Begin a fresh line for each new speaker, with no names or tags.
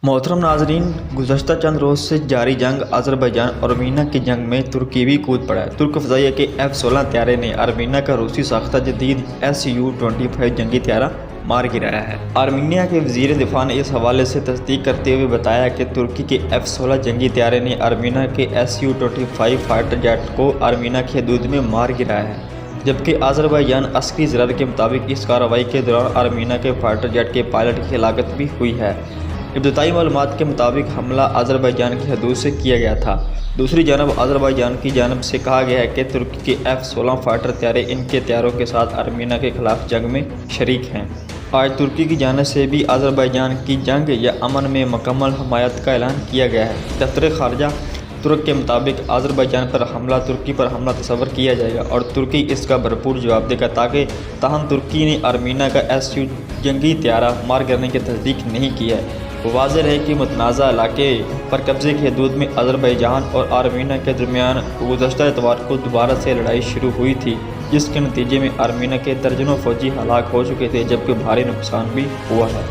मोहतरम नाजरीन, गुज़श्ता चंद रोज़ से जारी जंग अज़रबैजान और आर्मीनिया की जंग में तुर्की भी कूद पड़ा है। तुर्क फ़ज़ाइया के F-16 त्यारे ने आर्मीनिया का रूसी साख्ता जदीद Su-25 जंगी त्यारा मार गिराया है। आर्मीनिया के वज़ीर दिफ़ा ने इस हवाले से तस्दीक करते हुए बताया कि तुर्की के F-16 जंगी त्यारे ने आर्मीनिया के Su-25 फाइटर जेट को आर्मीनिया की हदूद में मार गिराया है, जबकि अज़रबैजान अस्करी ज़रार के मुताबिक इस कार्रवाई के दौरान आर्मीनिया के फाइटर जेट के पायलट की हलाकत भी हुई है। इब्तदाई मालूमात के मुताबिक हमला अज़रबैजान की हदूद से किया गया था। दूसरी जानब अज़रबैजान की जानब से कहा गया है कि तुर्की के F-16 फाइटर त्यारे इनके त्यारों के साथ आर्मीनिया के खिलाफ जंग में शरीक हैं। आज तुर्की की जानब से भी अज़रबैजान की जंग या अमन में मुकम्मल हमायत का ऐलान किया गया है। दफ्तर ख़ारजा तुर्क के मुताबिक अज़रबैजान पर हमला तुर्की पर हमला तस्वर किया जाएगा और तुर्की इसका भरपूर जवाब देगा, ताहम तुर्की ने आर्मीनिया का Su जंगी त्यारा मार गिरने की तस्दीक नहीं की है। वाज़ेह है कि मुतनाज़ा इलाके पर कब्ज़े की हदूद में अज़रबैजान और आर्मीनिया के दरमियान गुज़श्ता इतवार को दोबारा से लड़ाई शुरू हुई थी, जिसके नतीजे में आर्मीनिया के दर्जनों फ़ौजी हलाक हो चुके थे, जबकि भारी नुकसान भी हुआ है।